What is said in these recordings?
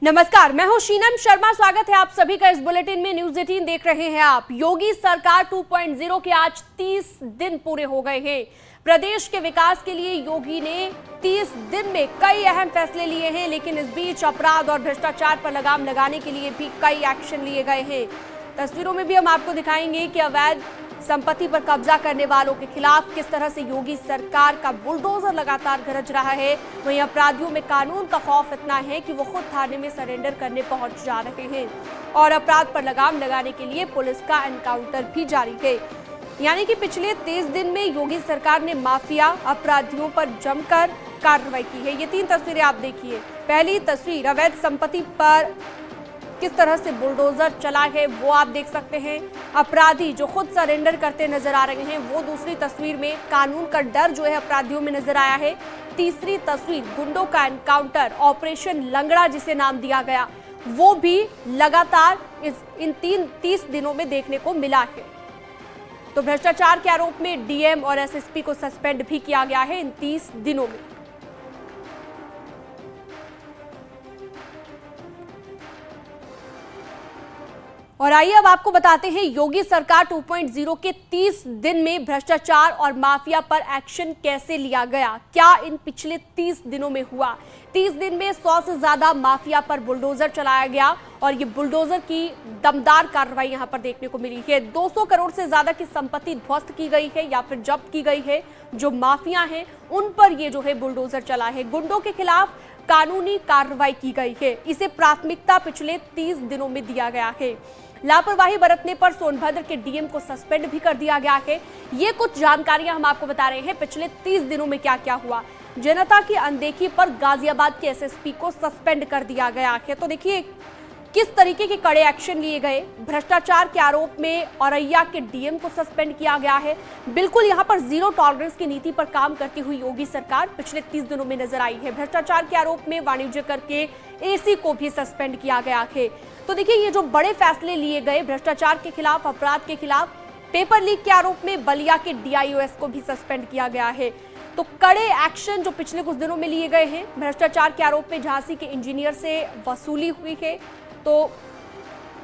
नमस्कार, मैं हूं शीनम शर्मा। स्वागत है आप सभी का इस बुलेटिन में। न्यूज 18 देख रहे हैं आप। योगी सरकार 2.0 के आज 30 दिन पूरे हो गए हैं। प्रदेश के विकास के लिए योगी ने 30 दिन में कई अहम फैसले लिए हैं, लेकिन इस बीच अपराध और भ्रष्टाचार पर लगाम लगाने के लिए भी कई एक्शन लिए गए हैं। तस्वीरों में भी हम आपको दिखाएंगे कि अवैध संपत्ति पर कब्जा करने वालों के खिलाफ किस तरह से योगी सरकार का बुलडोजर लगातार गरज रहा है। वहीं अपराधियों में कानून का खौफ इतना है कि वो खुद थाने में सरेंडर करने पहुंच जा रहे हैं और अपराध पर लगाम लगाने के लिए पुलिस का एनकाउंटर भी जारी है। यानी कि पिछले 30 दिन में योगी सरकार ने माफिया अपराधियों पर जमकर कार्रवाई की है। ये 3 तस्वीरें आप देखिए। पहली तस्वीर अवैध संपत्ति पर किस तरह से बुलडोजर चला है वो आप देख सकते हैं। अपराधी जो खुद सरेंडर करते नजर आ रहे हैं वो दूसरी तस्वीर में। कानून का डर जो है अपराधियों में नजर आया है। तीसरी तस्वीर गुंडों का एनकाउंटर, ऑपरेशन लंगड़ा जिसे नाम दिया गया, वो भी लगातार इन 30 दिनों में देखने को मिला है। तो भ्रष्टाचार के आरोप में डीएम और एसएसपी को सस्पेंड भी किया गया है इन 30 दिनों में। और आइए अब आपको बताते हैं योगी सरकार 2.0 के 30 दिन में भ्रष्टाचार और माफिया पर एक्शन कैसे लिया गया, क्या इन पिछले 30 दिनों में हुआ। 30 दिन में 100 से ज्यादा माफिया पर बुलडोजर चलाया गया और ये बुलडोजर की दमदार कार्रवाई यहां पर देखने को मिली है। 200 करोड़ से ज्यादा की संपत्ति ध्वस्त की गई है या फिर जब्त की गई है। जो माफिया हैं उन पर ये जो है बुलडोजर चला है। गुंडों के खिलाफ कानूनी कार्रवाई की गई है। इसे प्राथमिकता पिछले 30 दिनों में दिया गया है। लापरवाही बरतने पर सोनभद्र के डीएम को सस्पेंड भी कर दिया गया है। ये कुछ जानकारियां हम आपको बता रहे हैं पिछले 30 दिनों में क्या क्या हुआ। जनता की अनदेखी पर गाजियाबाद के एसएसपी को सस्पेंड कर दिया गया है। तो देखिए किस तरीके के कड़े एक्शन लिए गए। भ्रष्टाचार के आरोप में औरैया के डीएम को सस्पेंड किया गया है। बिल्कुल यहां पर जीरो टॉलरेंस की नीति पर काम करती हुई योगी सरकार पिछले 30 दिनों में नजर आई है। भ्रष्टाचार के आरोप में वाणिज्य कर के एसी को भी सस्पेंड किया गया है। तो देखिए ये जो बड़े फैसले लिए गए भ्रष्टाचार के खिलाफ, अपराध के खिलाफ, पेपर लीक के आरोप में बलिया के डीआईओएस को भी सस्पेंड किया गया है। तो कड़े एक्शन जो पिछले कुछ दिनों में लिए गए हैं। भ्रष्टाचार के आरोप में झांसी के इंजीनियर से वसूली हुई है। तो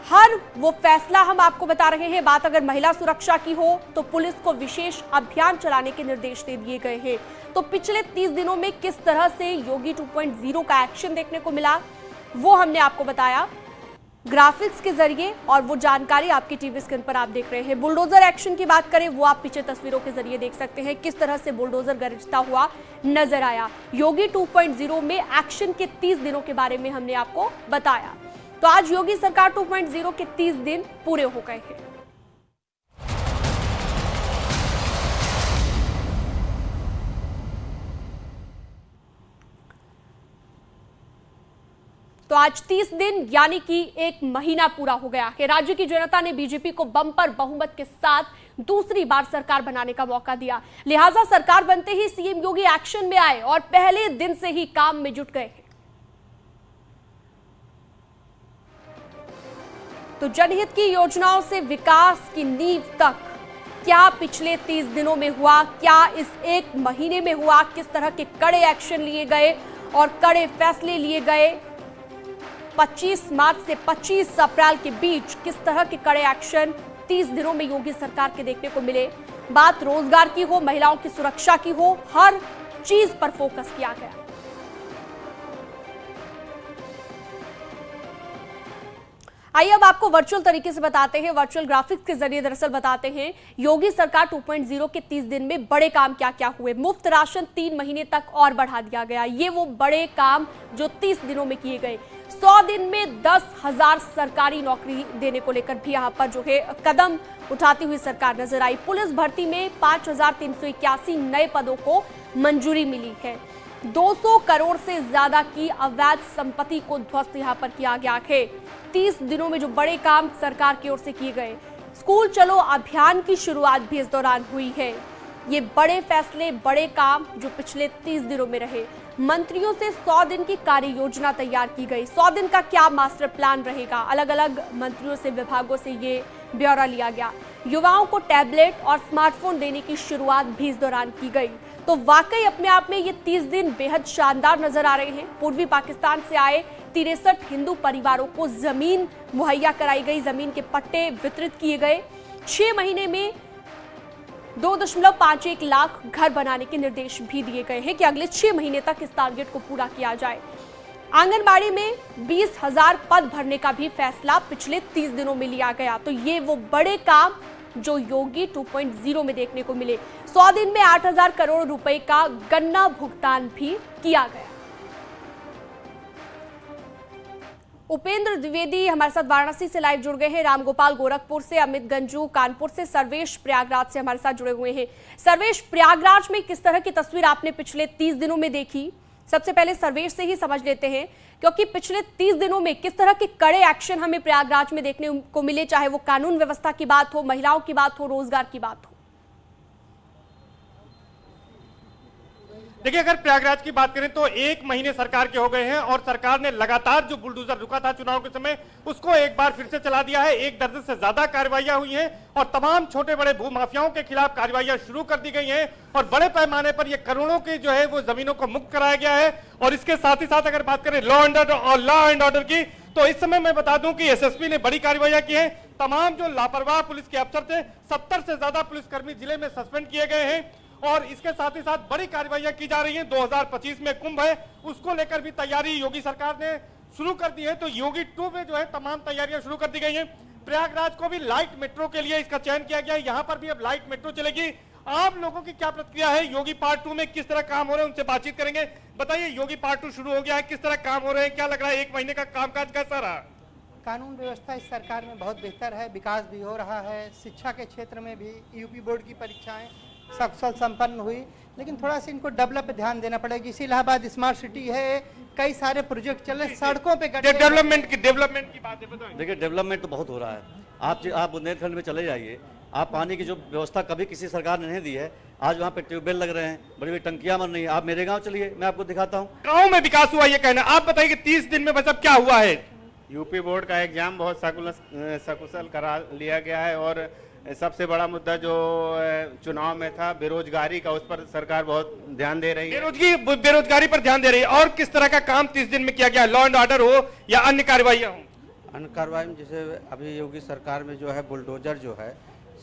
हर वो फैसला हम आपको बता रहे हैं। बात अगर महिला सुरक्षा की हो तो पुलिस को विशेष अभियान चलाने के निर्देश दे दिए गए हैं। तो पिछले 30 दिनों में किस तरह से योगी 2.0 का एक्शन देखने को मिला वो हमने आपको बताया ग्राफिक्स के जरिए, और वो जानकारी आपकी टीवी स्क्रीन पर आप देख रहे हैं। बुलडोजर एक्शन की बात करें वो आप पीछे तस्वीरों के जरिए देख सकते हैं किस तरह से बुलडोजर गरजता हुआ नजर आया। योगी 2.0 में एक्शन के 30 दिनों के बारे में हमने आपको बताया। तो आज योगी सरकार 2.0 के 30 दिन पूरे हो गए हैं। तो आज 30 दिन यानी कि 1 महीना पूरा हो गया है। राज्य की जनता ने बीजेपी को बम्पर बहुमत के साथ दूसरी बार सरकार बनाने का मौका दिया। लिहाजा सरकार बनते ही सीएम योगी एक्शन में आए और पहले दिन से ही काम में जुट गए। तो जनहित की योजनाओं से विकास की नींव तक क्या पिछले 30 दिनों में हुआ, क्या इस 1 महीने में हुआ, किस तरह के कड़े एक्शन लिए गए और कड़े फैसले लिए गए। 25 मार्च से 25 अप्रैल के बीच किस तरह के कड़े एक्शन 30 दिनों में योगी सरकार के देखने को मिले। बात रोजगार की हो, महिलाओं की सुरक्षा की हो, हर चीज पर फोकस किया गया। आइए अब आपको वर्चुअल तरीके से बताते हैं, वर्चुअल ग्राफिक्स के जरिए दरअसल बताते हैं योगी सरकार 2.0 के 30 दिन में बड़े काम क्या क्या हुए। मुफ्त राशन 3 महीने तक और बढ़ा दिया गया। ये वो बड़े काम जो 30 दिनों में किए गए। 100 दिन में 10,000 सरकारी नौकरी देने को लेकर भी यहाँ पर जो है कदम उठाती हुई सरकार नजर आई। पुलिस भर्ती में 5,381 नए पदों को मंजूरी मिली है। 200 करोड़ से ज्यादा की अवैध संपत्ति को ध्वस्त यहाँ पर किया गया है। 30 दिनों में जो बड़े काम सरकार की ओर से किए गए। स्कूल चलो अभियान की शुरुआत भी इस दौरान हुई है। ये बड़े फैसले, बड़े काम जो पिछले 30 दिनों में रहे। मंत्रियों से 100 दिन की कार्य योजना तैयार की गई। 100 दिन का क्या मास्टर प्लान रहेगा, अलग अलग मंत्रियों से, विभागों से ये ब्यौरा लिया गया। युवाओं को टैबलेट और स्मार्टफोन देने की शुरुआत भी इस दौरान की गई। तो वाकई अपने आप में ये 30 दिन बेहद शानदार नजर आ रहे हैं। पूर्वी पाकिस्तान से आए 63 हिंदू परिवारों को जमीन मुहैया कराई गई, जमीन के पट्टे वितरित किए गए। 6 महीने में 2.51 लाख घर बनाने के निर्देश भी दिए गए हैं कि अगले 6 महीने तक इस टारगेट को पूरा किया जाए। आंगनबाड़ी में 20,000 पद भरने का भी फैसला पिछले 30 दिनों में लिया गया। तो ये वो बड़े काम जो योगी 2.0 में देखने को मिले। 100 दिन में 8,000 करोड़ रुपए का गन्ना भुगतान भी किया गया। उपेंद्र द्विवेदी हमारे साथ वाराणसी से लाइव जुड़ गए हैं, रामगोपाल गोरखपुर से, अमित गंजू कानपुर से, सर्वेश प्रयागराज से हमारे साथ जुड़े हुए हैं। सर्वेश, प्रयागराज में किस तरह की तस्वीर आपने पिछले 30 दिनों में देखी? सबसे पहले सर्वेश से ही समझ लेते हैं, क्योंकि पिछले 30 दिनों में किस तरह के कड़े एक्शन हमें प्रयागराज में देखने को मिले, चाहे वो कानून व्यवस्था की बात हो, महिलाओं की बात हो, रोजगार की बात हो। देखिए, अगर प्रयागराज की बात करें तो 1 महीने सरकार के हो गए हैं और सरकार ने लगातार जो बुलडोजर रुका था चुनाव के समय, उसको एक बार फिर से चला दिया है। 1 दर्जन से ज्यादा कार्रवाइयां हुई हैं और तमाम छोटे बड़े भूमाफियाओं के खिलाफ कार्रवाइयां शुरू कर दी गई हैं और बड़े पैमाने पर ये करोड़ों की जो है वो जमीनों को मुक्त कराया गया है। और इसके साथ ही साथ अगर बात करें लॉ एंड ऑर्डर की, तो इस समय मैं बता दूं कि एसएसपी ने बड़ी कार्रवाइयां की हैं। तमाम जो लापरवाह पुलिस के अफसर थे, 70 से ज्यादा पुलिसकर्मी जिले में सस्पेंड किए गए हैं और इसके साथ ही साथ बड़ी कार्रवाइयां की जा रही हैं। 2025 में कुंभ है, उसको लेकर भी तैयारी योगी सरकार ने शुरू कर दी है। तो योगी 2 में जो है तमाम तैयारियां शुरू कर दी गई हैं। प्रयागराज को भी लाइट मेट्रो के लिए इसका चयन किया गया है, यहां पर भी अब लाइट मेट्रो चलेगी। आप लोगों की क्या प्रतिक्रिया है? योगी पार्ट 2 में किस तरह काम हो रहे हैं, उनसे बातचीत करेंगे। बताइए, योगी पार्ट 2 शुरू हो गया है, किस तरह काम हो रहे हैं, क्या लग रहा है 1 महीने का कामकाज कैसा रहा? कानून व्यवस्था इस सरकार में बहुत बेहतर है, विकास भी हो रहा है। शिक्षा के क्षेत्र में भी यूपी बोर्ड की परीक्षाएं सफल संपन्न हुई, लेकिन थोड़ा सा इनको डेवलप पे ध्यान देना पड़ेगा। इसी इलाहाबाद स्मार्ट सिटी है, कई सारे प्रोजेक्ट चल रहे, सड़कों पे डेवलपमेंट की बात है, बताइए। देखिए, डेवलपमेंट तो बहुत हो रहा है। आप बुंदेलखंड में चले जाइए, आप पानी की जो व्यवस्था कभी किसी सरकार ने नहीं दी है, आज वहाँ पे ट्यूबवेल लग रहे हैं, बड़ी बड़ी टंकियां बन रही हैं। आप मेरे गांव चलिए, मैं आपको दिखाता हूँ। गांव में विकास हुआ ये कहना, आप बताइए कि 30 दिन में बस अब क्या हुआ है? यूपी बोर्ड का एग्जाम बहुत सकुशल करा लिया गया है और सबसे बड़ा मुद्दा जो चुनाव में था बेरोजगारी का, उस पर सरकार बहुत ध्यान दे रही है। बेरोजगारी पर ध्यान दे रही है। और किस तरह का काम 30 दिन में किया गया? लॉ एंड ऑर्डर हो या अन्य कार्रवाइयां हो? अन्य कार्रवाई में जैसे अभी योगी सरकार में जो है बुलडोजर जो है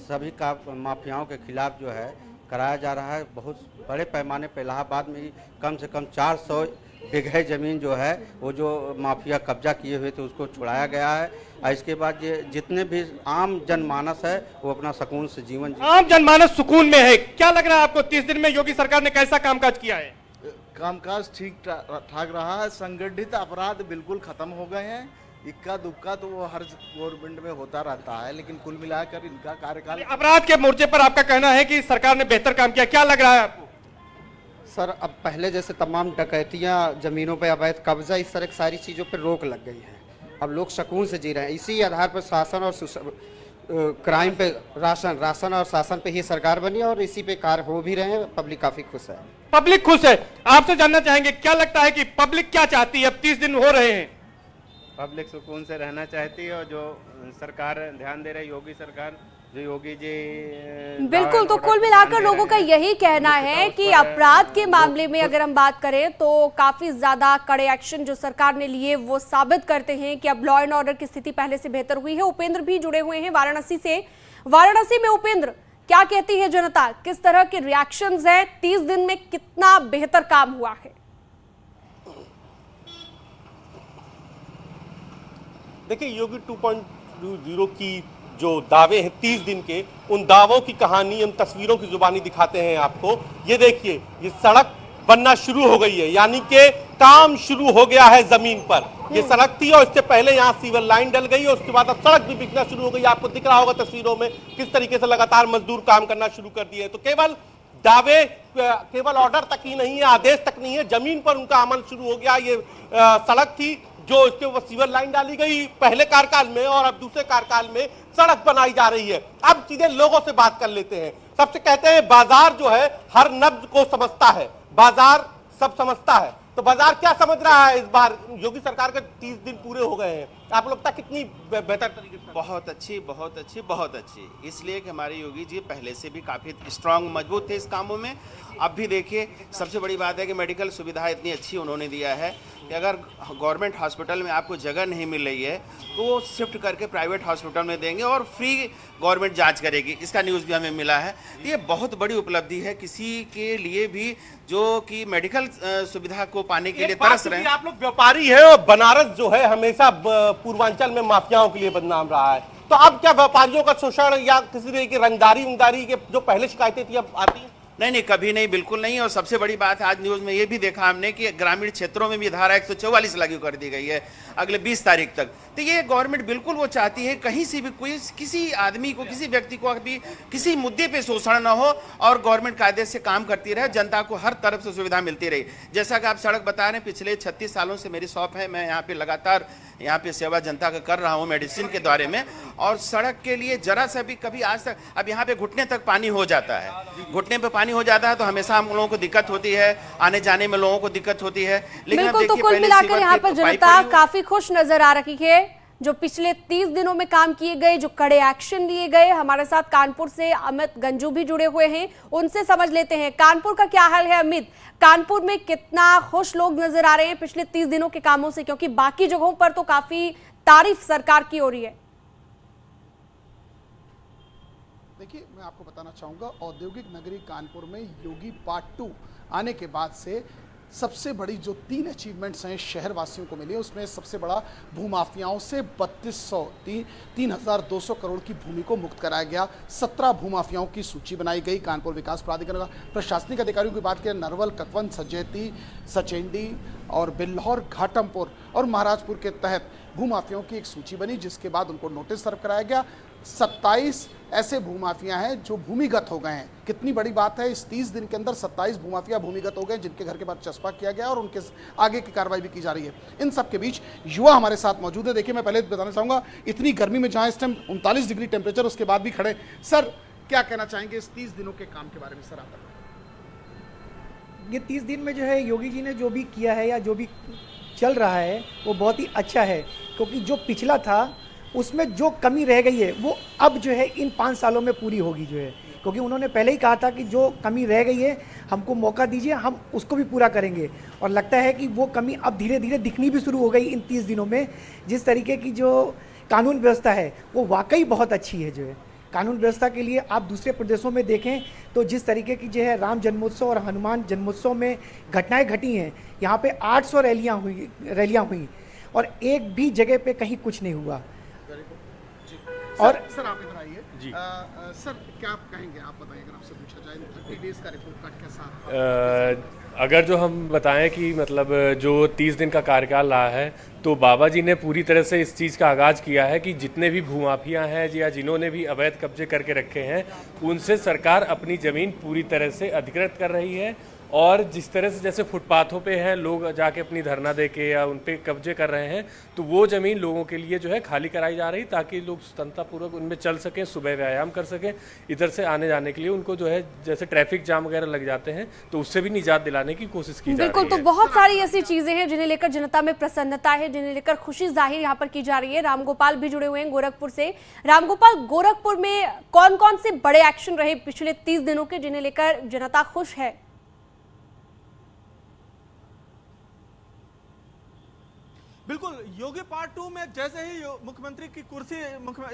सभी का माफियाओं के खिलाफ जो है कराया जा रहा है। बहुत बड़े पैमाने पर इलाहाबाद में ही कम से कम 400 बीघे जमीन जो है वो जो माफिया कब्जा किए हुए थे उसको छुड़ाया गया है। और इसके बाद ये जितने भी आम जनमानस है वो अपना सुकून से जीवन आम जनमानस सुकून में है। क्या लग रहा है आपको 30 दिन में योगी सरकार ने कैसा कामकाज किया है? कामकाज ठीक ठाक रहा है। संगठित अपराध बिल्कुल खत्म हो गए हैं। इक्का दुक्का तो वो हर गवर्नमेंट में होता रहता है, लेकिन कुल मिलाकर इनका कार्यकाल। अपराध के मोर्चे पर आपका कहना है कि सरकार ने बेहतर काम किया, क्या लग रहा है आपको? सर, अब पहले जैसे तमाम डकैतियां, जमीनों पे अवैध कब्जा, इस तरह की सारी चीज़ों पर रोक लग गई है। अब लोग सुकून से जी रहे हैं। इसी आधार पर शासन और क्राइम पे राशन और शासन पे ही सरकार बनी और इसी पे कार्य हो भी रहे हैं। पब्लिक काफी खुश है। पब्लिक खुश है। आपसे जानना चाहेंगे, क्या लगता है कि पब्लिक क्या चाहती है? अब 30 दिन हो रहे हैं, पब्लिक सुकून से रहना चाहती है और जो सरकार ध्यान दे रही योगी सरकार, जो योगी जी बिल्कुल। तो कुल मिलाकर लोगों का यही कहना है कि अपराध के मामले में अगर हम बात करें तो काफी ज्यादा कड़े एक्शन जो सरकार ने लिए वो साबित करते हैं कि अब लॉ एंड ऑर्डर की स्थिति पहले से बेहतर हुई है। उपेंद्र भी जुड़े हुए हैं वाराणसी से। वाराणसी में उपेंद्र, क्या कहती है जनता, किस तरह के रिएक्शंस हैं? 30 दिन में कितना बेहतर काम हुआ है? देखिए, योगी 2.0 की जो दावे हैं 30 दिन के, उन दावों की कहानी हम तस्वीरों की जुबानी दिखाते हैं आपको। ये देखिए, ये सड़क बनना शुरू हो गई है, यानी कि काम शुरू हो गया है जमीन पर। ये सड़क थी और इससे पहले यहाँ सीवर लाइन डल गई और उसके बाद अब सड़क भी बिकना शुरू हो गई। आपको दिख रहा होगा तस्वीरों में किस तरीके से लगातार मजदूर काम करना शुरू कर दिए। तो केवल दावे, केवल ऑर्डर तक ही नहीं है, आदेश तक नहीं है, जमीन पर उनका अमल शुरू हो गया। ये सड़क थी जो इसके ऊपर सीवर लाइन डाली गई पहले कार्यकाल में और अब दूसरे कार्यकाल में सड़क बनाई जा रही है। अब सीधे लोगों से बात कर लेते हैं। सबसे कहते हैं बाजार जो है हर नब्ज को समझता है, बाजार सब समझता है। तो बाजार क्या समझ रहा है इस बार? योगी सरकार के 30 दिन पूरे हो गए हैं, आप लगता कितनी बेहतर तरीके से? बहुत अच्छी, बहुत अच्छी, बहुत अच्छी। इसलिए कि हमारे योगी जी पहले से भी काफ़ी स्ट्रांग, मजबूत थे इस कामों में। अब भी देखिए, सबसे बड़ी बात है कि मेडिकल सुविधा इतनी अच्छी उन्होंने दिया है कि अगर गवर्नमेंट हॉस्पिटल में आपको जगह नहीं मिल रही है तो वो शिफ्ट करके प्राइवेट हॉस्पिटल में देंगे और फ्री गवर्नमेंट जांच करेगी। इसका न्यूज़ भी हमें मिला है। ये बहुत बड़ी उपलब्धि है किसी के लिए भी जो कि मेडिकल सुविधा को पाने के लिए तरस रहे हैं। आप लोग व्यापारी हैं और बनारस जो है हमेशा पूर्वांचल में माफियाओं के लिए बदनाम रहा है, तो अब क्या व्यापारियों का शोषण या किसी तरह की रंगदारी के जो पहले शिकायतें थी अब आती हैं? नहीं, कभी नहीं, बिल्कुल नहीं। और सबसे बड़ी बात है, आज न्यूज़ में ये भी देखा हमने कि ग्रामीण क्षेत्रों में भी धारा 144 लागू कर दी गई है अगले 20 तारीख तक। तो ये गवर्नमेंट बिल्कुल वो चाहती है कहीं से भी कोई किसी आदमी को, किसी व्यक्ति को अभी किसी मुद्दे पे शोषण ना हो और गवर्नमेंट कायदे से काम करती रहे, जनता को हर तरफ से सुविधा मिलती रही। जैसा कि आप सड़क बता रहे हैं, पिछले 36 सालों से मेरी शॉप है, मैं यहाँ पे लगातार यहाँ पे सेवा जनता का कर रहा हूँ मेडिसिन के द्वारे में। और सड़क के लिए जरा सा भी कभी आज तक, अब यहाँ पे घुटने तक पानी हो जाता है, घुटने पे पानी हो जाता है तो हमेशा हम लोगों को दिक्कत होती है, आने जाने में लोगों को दिक्कत होती है। लेकिन बिल्कुल, तो कुल मिलाकर यहाँ पर जनता काफी खुश नजर आ रही है। जो पिछले 30 दिनों में काम किए गए, जो कड़े एक्शन लिए गए। हमारे साथ कानपुर से अमित गंजू भी जुड़े हुए हैं, उनसे समझ लेते हैं कानपुर का क्या हाल है। अमित, कानपुर में कितना खुश लोग नजर आ रहे हैं पिछले 30 दिनों के कामों से, क्योंकि बाकी जगहों पर तो काफी तारीफ सरकार की हो रही है। देखिए, मैं आपको बताना चाहूंगा, औद्योगिक नगरी कानपुर में योगी पार्ट 2 आने के बाद से सबसे बड़ी जो 3 अचीवमेंट्स हैं शहर वासियों को मिली, उसमें सबसे बड़ा भूमाफियाओं से 3,200 करोड़ की भूमि को मुक्त कराया गया। 17 भूमाफियाओं की सूची बनाई गई। कानपुर विकास प्राधिकरण का प्रशासनिक अधिकारियों की बात करें, नरवल, कतवन, सचेती, सचेंडी और बिल्हौर, घाटमपुर और महाराजपुर के तहत भूमाफियाओं की एक सूची बनी, जिसके बाद उनको नोटिस सर्व कराया गया। 27 ऐसे भूमाफिया हैं जो भूमिगत हो गए हैं। कितनी बड़ी बात है, इस 30 दिन के अंदर 27 भूमाफिया भूमिगत हो गए, जिनके घर के बाद चस्पा किया गया और उनके आगे की कार्रवाई भी की जा रही है। इन सब के बीच युवा हमारे साथ मौजूद है। देखिए, मैं पहले बताना चाहूंगा, इतनी गर्मी में जहां इस टाइम 39 डिग्री टेम्परेचर, उसके बाद भी खड़े। सर, क्या कहना चाहेंगे इस 30 दिनों के काम के बारे में? सर, आप ये 30 दिन में जो है योगी जी ने जो भी किया है या जो भी चल रहा है वो बहुत ही अच्छा है, क्योंकि जो पिछला था उसमें जो कमी रह गई है वो अब जो है इन 5 सालों में पूरी होगी जो है, क्योंकि उन्होंने पहले ही कहा था कि जो कमी रह गई है हमको मौका दीजिए, हम उसको भी पूरा करेंगे। और लगता है कि वो कमी अब धीरे धीरे दिखनी भी शुरू हो गई इन 30 दिनों में। जिस तरीके की जो कानून व्यवस्था है वो वाकई बहुत अच्छी है जो है। कानून व्यवस्था के लिए आप दूसरे प्रदेशों में देखें तो जिस तरीके की जो है राम जन्मोत्सव और हनुमान जन्मोत्सव में घटनाएं घटी हैं, यहाँ पे 800 रैलियाँ हुई और एक भी जगह पे कहीं कुछ नहीं हुआ। और सर, आप इधर आइए जी। सर, क्या आप कहेंगे? आप बताइए, अगर आपसे पूछा जाए 30 डेज का रिपोर्ट कार्ड कैसा? अगर जो हम बताएं कि मतलब जो 30 दिन का कार्यकाल रहा है, तो बाबा जी ने पूरी तरह से इस चीज़ का आगाज़ किया है कि जितने भी भूमाफिया हैं या जिन्होंने भी अवैध कब्जे करके रखे हैं, उनसे सरकार अपनी ज़मीन पूरी तरह से अधिकृत कर रही है। और जिस तरह से जैसे फुटपाथों पे हैं लोग जाके अपनी धरना दे के या उन पे कब्जे कर रहे हैं, तो वो ज़मीन लोगों के लिए जो है खाली कराई जा रही, ताकि लोग स्वतंत्रतापूर्वक उनमें चल सकें, सुबह व्यायाम कर सकें। इधर से आने जाने के लिए उनको जो है जैसे ट्रैफिक जाम वगैरह लग जाते हैं तो उससे भी निजात दिलाने की कोशिश की जा रही है। बिल्कुल, तो बहुत सारी ऐसी चीजें हैं जिन्हें लेकर जनता में प्रसन्नता है, जिन्हें लेकर खुशी जाहिर यहाँ पर की जा रही है। रामगोपाल भी जुड़े हुए हैं गोरखपुर से। रामगोपाल, गोरखपुर में कौन कौन से बड़े एक्शन रहे पिछले 30 दिनों के, जिन्हें लेकर जनता खुश है? बिल्कुल, योगी पार्ट 2 में जैसे ही मुख्यमंत्री की कुर्सी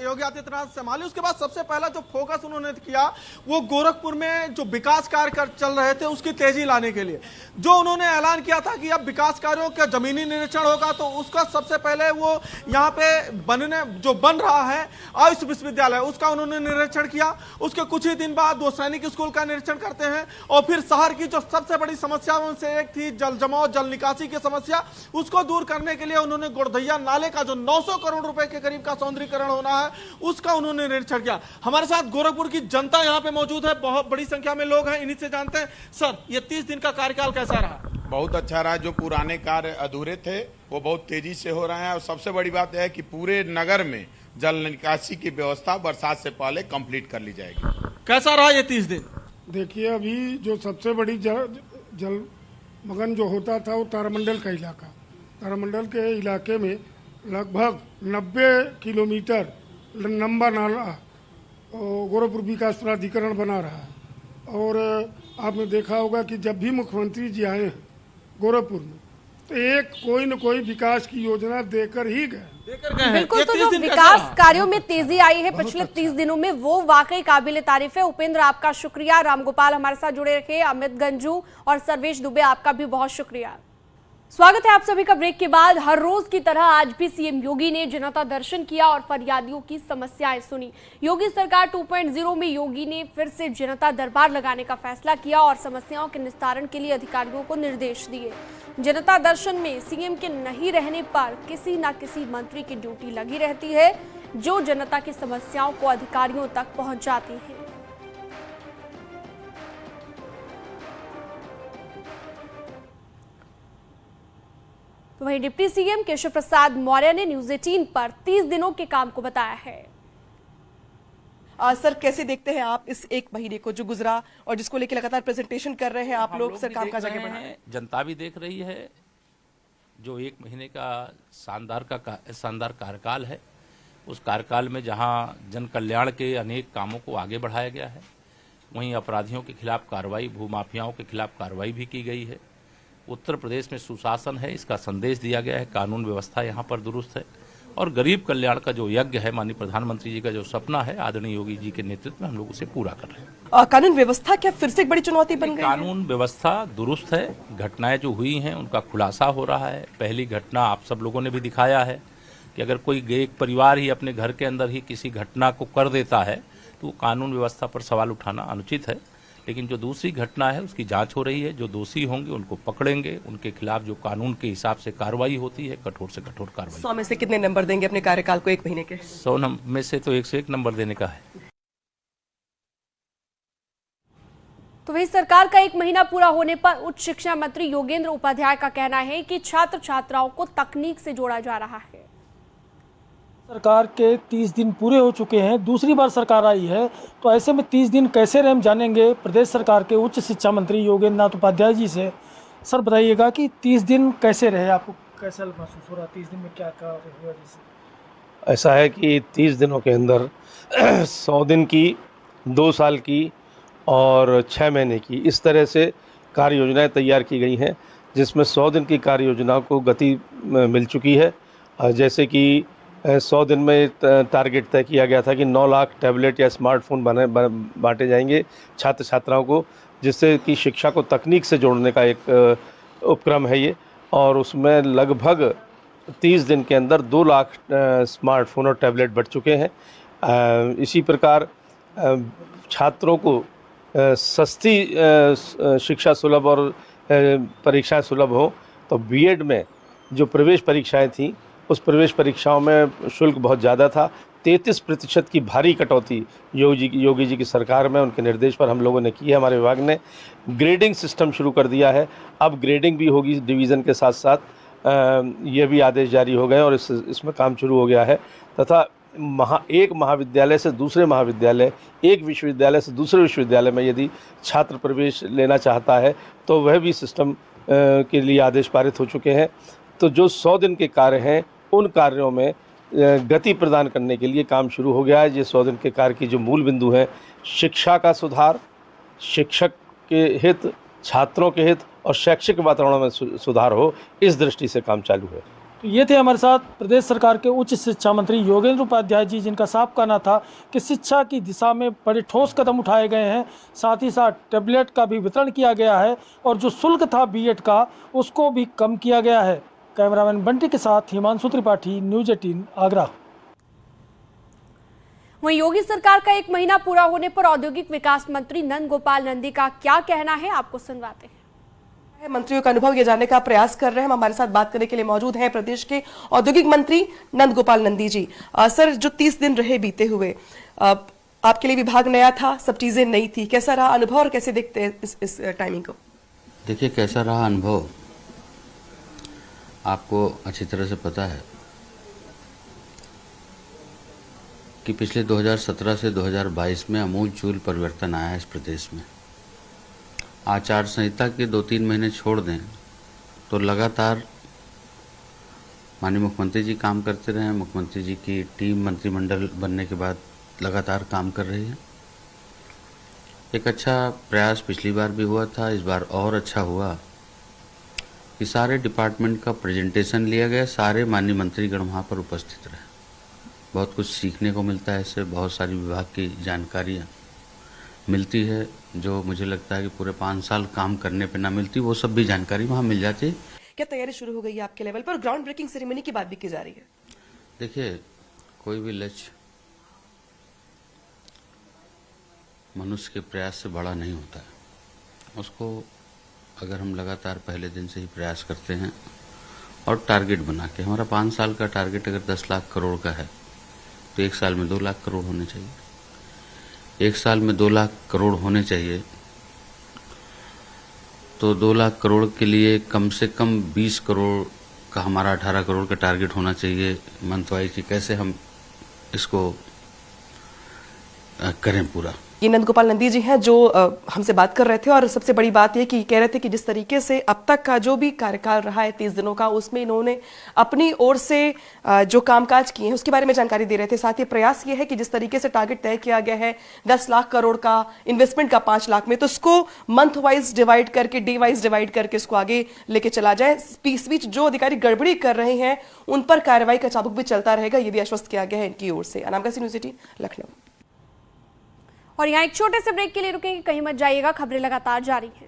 योगी आदित्यनाथ संभाली, उसके बाद सबसे पहला जो फोकस उन्होंने किया वो गोरखपुर में जो विकास कार्य चल रहे थे उसकी तेजी लाने के लिए। जो उन्होंने ऐलान किया था कि अब विकास कार्यों का जमीनी निरीक्षण होगा, तो उसका सबसे पहले वो यहाँ पे बन रहा है आयुष विश्वविद्यालय, उसका उन्होंने निरीक्षण किया। उसके कुछ ही दिन बाद वो सैनिक स्कूल का निरीक्षण करते हैं और फिर शहर की जो सबसे बड़ी समस्याओं से एक थी जल जमाव, जल निकासी की समस्या, उसको दूर करने के लिए उन्होंने गोरधैया नाले का जो 900 करोड़ रुपए के करीब का सौंदर्यीकरण होना है उसका उन्होंने निरीक्षण किया। हमारे साथ गोरखपुर की जनता यहां पे मौजूद है, बहुत बड़ी संख्या में लोग हैं, इन्हीं से जानते हैं। सर, ये 30 दिन का कार्यकाल कैसा रहा? बहुत अच्छा रहा। जो पुराने कार्य अधूरे थे वो बहुत तेजी से हो रहे हैं और सबसे बड़ी बात यह है कि पूरे नगर में जल निकासी की व्यवस्था बरसात से पहले कंप्लीट कर ली जाएगी। कैसा रहा ये 30 दिन? देखिए, अभी जो सबसे बड़ी जल मगन जो होता था वो तारामंडल का इलाका, तारामंडल के इलाके में लगभग 90 किलोमीटर लंबा नाला गोरखपुर विकास प्राधिकरण बना रहा है। और आपने देखा होगा कि जब भी मुख्यमंत्री जी आए हैं गोरखपुर में तो एक कोई न कोई विकास की योजना देकर ही गए। बिल्कुल, तो जो विकास कार्यों में तेजी आई है पिछले 30 दिनों में वो वाकई काबिले तारीफ है। उपेंद्र, आपका शुक्रिया। रामगोपाल हमारे साथ जुड़े रखे, अमित गंजू और सर्वेश दुबे, आपका भी बहुत शुक्रिया। स्वागत है आप सभी का ब्रेक के बाद। हर रोज की तरह आज भी सीएम योगी ने जनता दर्शन किया और फरियादियों की समस्याएं सुनी। योगी सरकार 2.0 में योगी ने फिर से जनता दरबार लगाने का फैसला किया और समस्याओं के निस्तारण के लिए अधिकारियों को निर्देश दिए। जनता दर्शन में सीएम के नहीं रहने पर किसी न किसी मंत्री की ड्यूटी लगी रहती है जो जनता की समस्याओं को अधिकारियों तक पहुंचाती है। तो वहीं डिप्टी सीएम केशव प्रसाद मौर्य ने न्यूज 18 पर 30 दिनों के काम को बताया है। सर, कैसे देखते हैं आप इस एक महीने को जो गुजरा और जिसको लेकर लगातार प्रेजेंटेशन कर रहे हैं आप लोग? सर, काम काज आगे बढ़ा है, जनता भी देख रही है। जो एक महीने का शानदार कार्यकाल है, उस कार्यकाल में जहां जन कल्याण के अनेक कामों को आगे बढ़ाया गया है, वहीं अपराधियों के खिलाफ कार्रवाई, भूमाफियाओं के खिलाफ कार्रवाई भी की गई है। उत्तर प्रदेश में सुशासन है, इसका संदेश दिया गया है। कानून व्यवस्था यहाँ पर दुरुस्त है और गरीब कल्याण का जो यज्ञ है, माननीय प्रधानमंत्री जी का जो सपना है, आदरणीय योगी जी के नेतृत्व में हम लोग उसे पूरा कर रहे हैं। कानून व्यवस्था क्या फिर से एक बड़ी चुनौती बन गई? कानून व्यवस्था दुरुस्त है, घटनाएं जो हुई हैं उनका खुलासा हो रहा है। पहली घटना आप सब लोगों ने भी दिखाया है कि अगर कोई एक परिवार ही अपने घर के अंदर ही किसी घटना को कर देता है तो कानून व्यवस्था पर सवाल उठाना अनुचित है। लेकिन जो दूसरी घटना है उसकी जांच हो रही है, जो दोषी होंगे उनको पकड़ेंगे, उनके खिलाफ जो कानून के हिसाब से कार्रवाई होती है कठोर से कठोर कार्रवाई। 100 में से कितने नंबर देंगे अपने कार्यकाल को एक महीने के? 100 में से तो 101 नंबर देने का है। तो वही सरकार का एक महीना पूरा होने पर उच्च शिक्षा मंत्री योगेंद्र उपाध्याय का कहना है कि छात्र छात्राओं को तकनीक से जोड़ा जा रहा है। सरकार के 30 दिन पूरे हो चुके हैं, दूसरी बार सरकार आई है, तो ऐसे में 30 दिन कैसे रहे हम जानेंगे प्रदेश सरकार के उच्च शिक्षा मंत्री योगेंद्र नाथ उपाध्याय जी से। सर, बताइएगा कि 30 दिन कैसे रहे, आपको कैसा महसूस हो रहा, 30 दिन में क्या क्या हुआ? जैसे ऐसा है कि 30 दिनों के अंदर 100 दिन की, 2 साल की और 6 महीने की, इस तरह से कार्य योजनाएँ तैयार की गई हैं, जिसमें 100 दिन की कार्य योजना को गति मिल चुकी है। जैसे कि 100 दिन में टारगेट तय किया गया था कि 9 लाख टैबलेट या स्मार्टफोन बांटे जाएंगे छात्र छात्राओं को, जिससे कि शिक्षा को तकनीक से जोड़ने का एक उपक्रम है ये। और उसमें लगभग 30 दिन के अंदर 2 लाख स्मार्टफोन और टैबलेट बढ़ चुके हैं। इसी प्रकार छात्रों को सस्ती शिक्षा सुलभ और परीक्षाएं सुलभ हो, तो बीएड में जो प्रवेश परीक्षाएं थीं उस प्रवेश परीक्षाओं में शुल्क बहुत ज़्यादा था। 33% की भारी कटौती योगी जी की सरकार में उनके निर्देश पर हम लोगों ने की है। हमारे विभाग ने ग्रेडिंग सिस्टम शुरू कर दिया है, अब ग्रेडिंग भी होगी डिवीज़न के साथ साथ। ये भी आदेश जारी हो गए और इसमें काम शुरू हो गया है। तथा एक महाविद्यालय से दूसरे महाविद्यालय, एक विश्वविद्यालय से दूसरे विश्वविद्यालय में यदि छात्र प्रवेश लेना चाहता है तो वह भी सिस्टम के लिए आदेश पारित हो चुके हैं। तो जो 100 दिन के कार्य हैं उन कार्यों में गति प्रदान करने के लिए काम शुरू हो गया है। ये 100 दिन के कार्य की जो मूल बिंदु हैं, शिक्षा का सुधार, शिक्षक के हित, छात्रों के हित और शैक्षिक वातावरण में सुधार हो, इस दृष्टि से काम चालू है। तो ये थे हमारे साथ प्रदेश सरकार के उच्च शिक्षा मंत्री योगेंद्र उपाध्याय जी, जिनका साफ कहना था कि शिक्षा की दिशा में बड़े ठोस कदम उठाए गए हैं। साथ ही साथ टैबलेट का भी वितरण किया गया है और जो शुल्क था बीएड का उसको भी कम किया गया है। कैमरामैन बंटी के साथ हिमांशु त्रिपाठी, न्यूज 18 आगरा। वहीं योगी सरकार का एक महीना पूरा होने पर औद्योगिक विकास मंत्री नंद गोपाल नंदी का क्या कहना है, आपको सुनवाते हैं। मंत्रियों का अनुभव ये जानने का प्रयास कर रहे हैं। हमारे साथ बात करने के लिए मौजूद हैं प्रदेश के औद्योगिक मंत्री नंद गोपाल नंदी जी। सर, जो 30 दिन रहे बीते हुए, आपके लिए विभाग नया था, सब चीजें नई थी, कैसा रहा अनुभव और कैसे देखते हैं इस टाइमिंग को? देखिए, कैसा रहा अनुभव आपको अच्छी तरह से पता है कि पिछले 2017 से 2022 में अमूलचूल परिवर्तन आया है इस प्रदेश में। आचार संहिता के 2-3 महीने छोड़ दें तो लगातार माननीय मुख्यमंत्री जी काम करते रहे। मुख्यमंत्री जी की टीम मंत्रिमंडल बनने के बाद लगातार काम कर रही है। एक अच्छा प्रयास पिछली बार भी हुआ था, इस बार और अच्छा हुआ कि सारे डिपार्टमेंट का प्रेजेंटेशन लिया गया, सारे माननीय मंत्रीगण वहाँ पर उपस्थित रहे। बहुत कुछ सीखने को मिलता है इससे, बहुत सारी विभाग की जानकारियाँ मिलती है जो मुझे लगता है कि पूरे 5 साल काम करने पे ना मिलती, वो सब भी जानकारी वहाँ मिल जाती है। क्या तैयारी शुरू हो गई है आपके लेवल पर? ग्राउंड ब्रेकिंग सेरेमनी की बात भी की जा रही है। देखिए, कोई भी लक्ष्य मनुष्य के प्रयास से बड़ा नहीं होता है। उसको अगर हम लगातार पहले दिन से ही प्रयास करते हैं और टारगेट बना के, हमारा 5 साल का टारगेट अगर 10 लाख करोड़ का है तो 1 साल में 2 लाख करोड़ होने चाहिए। 1 साल में 2 लाख करोड़ होने चाहिए तो 2 लाख करोड़ के लिए कम से कम 20 करोड़ का हमारा 18 करोड़ का टारगेट होना चाहिए मंथ वाइज कि कैसे हम इसको करें पूरा। ये नंदगोपाल नंदी जी हैं जो हमसे बात कर रहे थे और सबसे बड़ी बात ये कि कह रहे थे कि जिस तरीके से अब तक का जो भी कार्यकाल रहा है 30 दिनों का, उसमें इन्होंने अपनी ओर से जो कामकाज किए हैं उसके बारे में जानकारी दे रहे थे। साथ ही प्रयास ये है कि जिस तरीके से टारगेट तय किया गया है 10 लाख करोड़ का, इन्वेस्टमेंट का 5 लाख में, तो इसको मंथ वाइज डिवाइड करके, डे वाइज डिवाइड करके इसको आगे लेके चला जाए। इस बीच जो अधिकारी गड़बड़ी कर रहे हैं उन पर कार्रवाई का चाबुक भी चलता रहेगा, ये भी आश्वस्त किया गया है इनकी ओर से। अनामिका सिंह, न्यूज़ 18, लखनऊ। और यहाँ एक छोटे से ब्रेक के लिए रुकेंगे, कहीं मत जाइएगा, खबरें लगातार जारी हैं।